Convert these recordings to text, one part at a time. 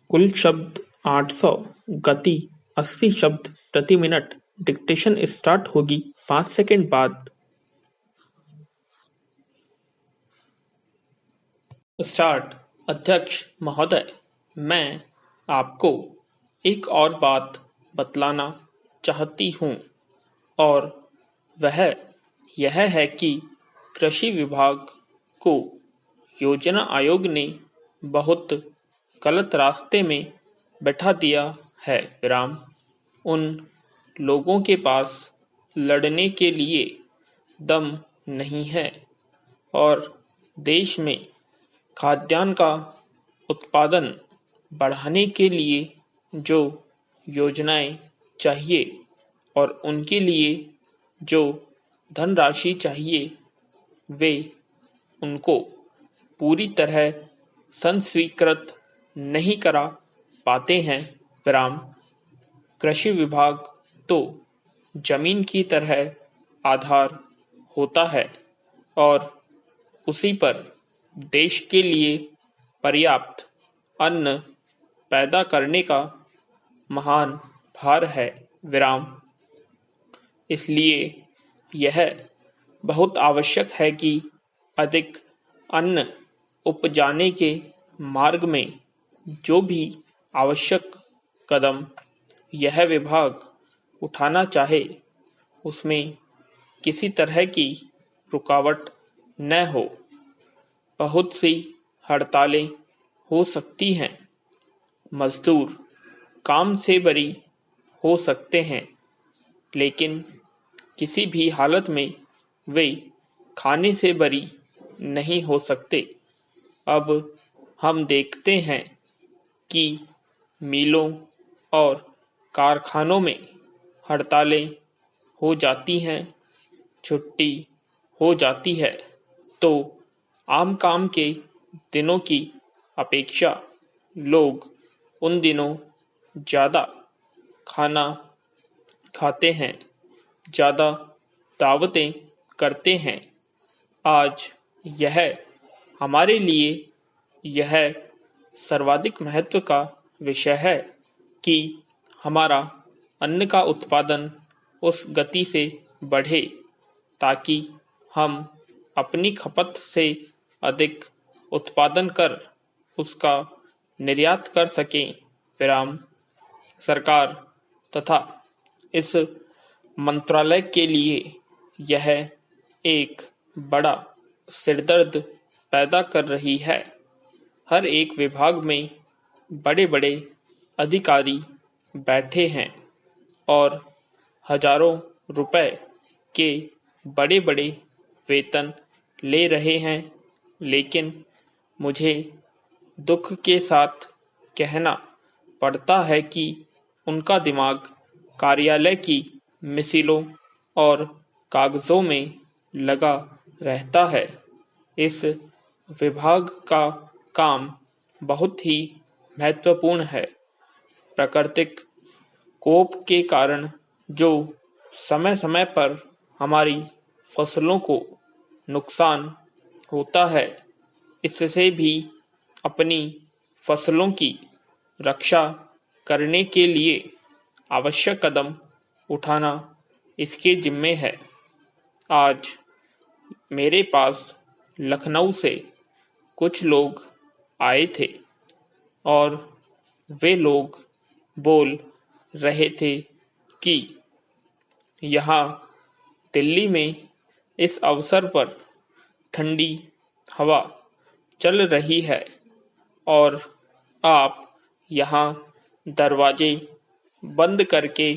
कुल शब्द 800, गति 80 शब्द प्रति मिनट। डिक्टेशन स्टार्ट होगी 5 सेकंड बाद। स्टार्ट। अध्यक्ष महोदय, मैं आपको एक और बात बतलाना चाहती हूँ और वह यह है कि कृषि विभाग को योजना आयोग ने बहुत गलत रास्ते में बैठा दिया है। विराम। उन लोगों के पास लड़ने के लिए दम नहीं है और देश में खाद्यान्न का उत्पादन बढ़ाने के लिए जो योजनाएं चाहिए और उनके लिए जो धनराशि चाहिए वे उनको पूरी तरह संस्वीकृत नहीं करा पाते हैं। विराम। कृषि विभाग तो जमीन की तरह आधार होता है और उसी पर देश के लिए पर्याप्त अन्न पैदा करने का महान भार है। विराम। इसलिए यह बहुत आवश्यक है कि अधिक अन्न उपजाने के मार्ग में जो भी आवश्यक कदम यह विभाग उठाना चाहे उसमें किसी तरह की रुकावट न हो। बहुत सी हड़तालें हो सकती हैं, मजदूर काम से बरी हो सकते हैं, लेकिन किसी भी हालत में वे खाने से बरी नहीं हो सकते। अब हम देखते हैं कि मिलों और कारखानों में हड़तालें हो जाती हैं, छुट्टी हो जाती है, तो आम काम के दिनों की अपेक्षा लोग उन दिनों ज़्यादा खाना खाते हैं, ज़्यादा दावतें करते हैं। आज यह हमारे लिए यह सर्वाधिक महत्व का विषय है कि हमारा अन्न का उत्पादन उस गति से बढ़े ताकि हम अपनी खपत से अधिक उत्पादन कर उसका निर्यात कर सकें। विराम। सरकार तथा इस मंत्रालय के लिए यह एक बड़ा सिरदर्द पैदा कर रही है। हर एक विभाग में बड़े बड़े अधिकारी बैठे हैं और हजारों रुपए के बड़े बड़े वेतन ले रहे हैं, लेकिन मुझे दुख के साथ कहना पड़ता है कि उनका दिमाग कार्यालय की मिसिलों और कागजों में लगा रहता है। इस विभाग का काम बहुत ही महत्वपूर्ण है। प्राकृतिक कोप के कारण जो समय समय पर हमारी फसलों को नुकसान होता है, इससे भी अपनी फसलों की रक्षा करने के लिए आवश्यक कदम उठाना इसके जिम्मे है। आज मेरे पास लखनऊ से कुछ लोग आए थे और वे लोग बोल रहे थे कि यहाँ दिल्ली में इस अवसर पर ठंडी हवा चल रही है और आप यहाँ दरवाजे बंद करके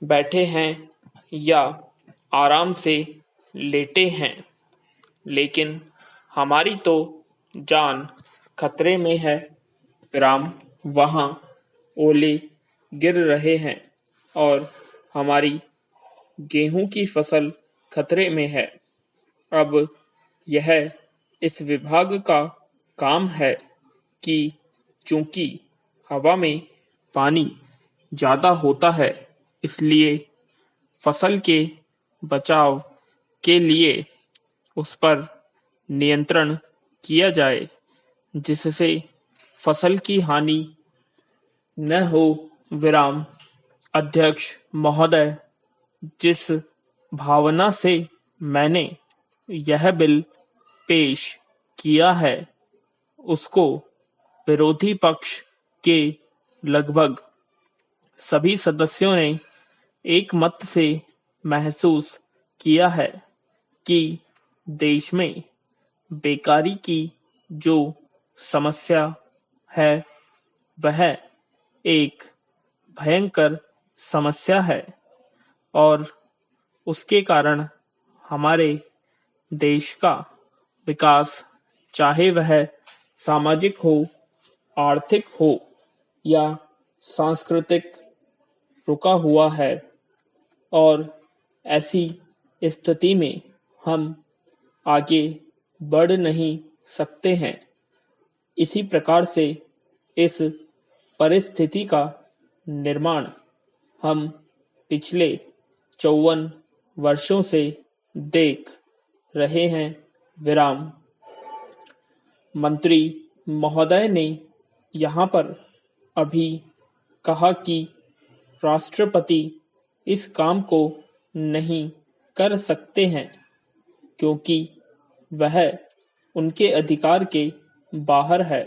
बैठे हैं या आराम से लेटे हैं, लेकिन हमारी तो जान खतरे में है। विराम। वहाँ ओले गिर रहे हैं और हमारी गेहूं की फसल खतरे में है। अब यह इस विभाग का काम है कि चूंकि हवा में पानी ज़्यादा होता है, इसलिए फसल के बचाव के लिए उस पर नियंत्रण किया जाए, जिससे फसल की हानि न हो विराम। अध्यक्ष महोदय, जिस भावना से मैंने यह बिल पेश किया है उसको विरोधी पक्ष के लगभग सभी सदस्यों ने एक मत से महसूस किया है कि देश में बेकारी की जो समस्या है वह एक भयंकर समस्या है और उसके कारण हमारे देश का विकास, चाहे वह सामाजिक हो, आर्थिक हो या सांस्कृतिक, रुका हुआ है और ऐसी स्थिति में हम आगे बढ़ नहीं सकते हैं। इसी प्रकार से इस परिस्थिति का निर्माण हम पिछले 54 वर्षों से देख रहे हैं विराम। मंत्री महोदय ने यहाँ पर अभी कहा कि राष्ट्रपति इस काम को नहीं कर सकते हैं क्योंकि वह उनके अधिकार के बाहर है।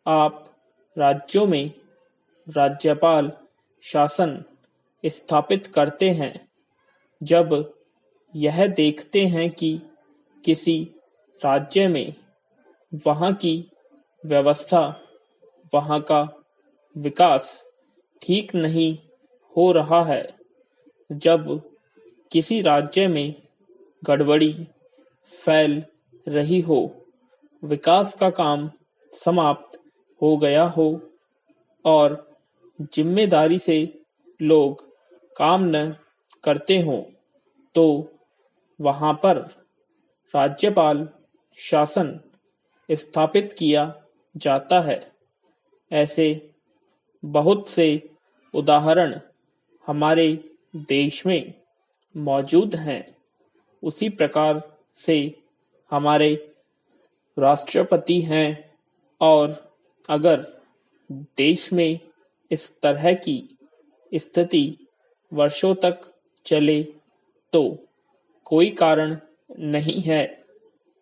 आप राज्यों में राज्यपाल शासन स्थापित करते हैं जब यह देखते हैं कि किसी राज्य में वहाँ की व्यवस्था, वहाँ का विकास ठीक नहीं हो रहा है। जब किसी राज्य में गड़बड़ी फैल रही हो, विकास का काम समाप्त हो गया हो और जिम्मेदारी से लोग काम न करते हों, तो वहाँ पर राज्यपाल शासन स्थापित किया जाता है। ऐसे बहुत से उदाहरण हमारे देश में मौजूद हैं। उसी प्रकार से हमारे राष्ट्रपति हैं और अगर देश में इस तरह की स्थिति वर्षों तक चले तो कोई कारण नहीं है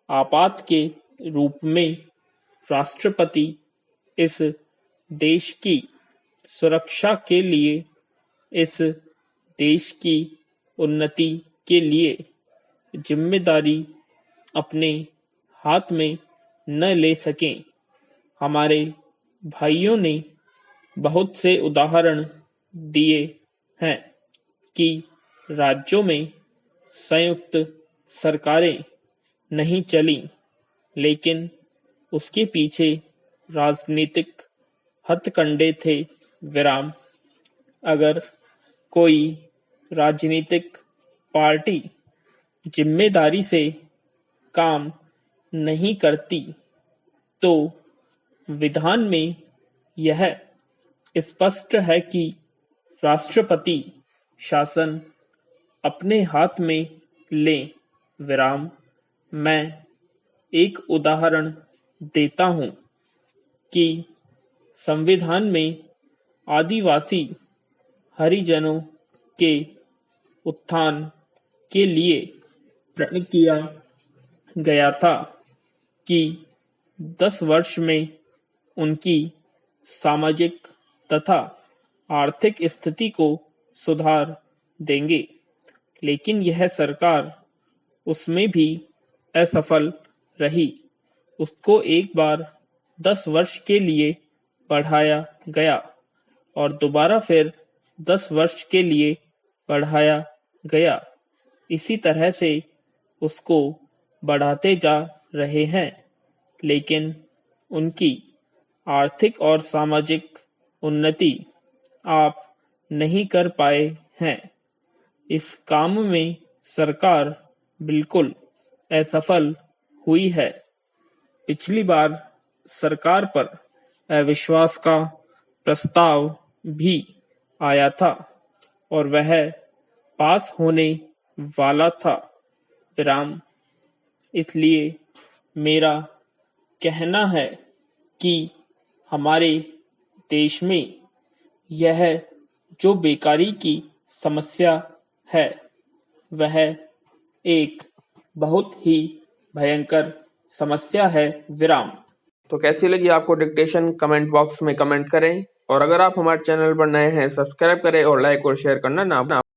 आपात के रूप में राष्ट्रपति इस देश की सुरक्षा के लिए, इस देश की उन्नति के लिए जिम्मेदारी अपने हाथ में न ले सकें। हमारे भाइयों ने बहुत से उदाहरण दिए हैं कि राज्यों में संयुक्त सरकारें नहीं चलीं, लेकिन उसके पीछे राजनीतिक हथकंडे थे विराम। अगर कोई राजनीतिक पार्टी जिम्मेदारी से काम नहीं करती तो विधान में यह स्पष्ट है कि राष्ट्रपति शासन अपने हाथ में लें विराम। मैं एक उदाहरण देता हूँ कि संविधान में आदिवासी हरिजनों के उत्थान के लिए प्रण किया गया था कि 10 वर्ष में उनकी सामाजिक तथा आर्थिक स्थिति को सुधार देंगे, लेकिन यह सरकार उसमें भी असफल रही। उसको एक बार 10 वर्ष के लिए बढ़ाया गया और दोबारा फिर 10 वर्ष के लिए बढ़ाया गया। इसी तरह से उसको बढ़ाते जा रहे हैं, लेकिन उनकी आर्थिक और सामाजिक उन्नति आप नहीं कर पाए हैं। इस काम में सरकार बिल्कुल असफल हुई है। पिछली बार सरकार पर अविश्वास का प्रस्ताव भी आया था और वह पास होने वाला था विराम। इसलिए मेरा कहना है कि हमारे देश में यह जो बेकारी की समस्या है वह एक बहुत ही भयंकर समस्या है। विराम। तो कैसी लगी आपको डिक्टेशन कमेंट बॉक्स में कमेंट करें और अगर आप हमारे चैनल पर नए हैं सब्सक्राइब करें और लाइक और शेयर करना ना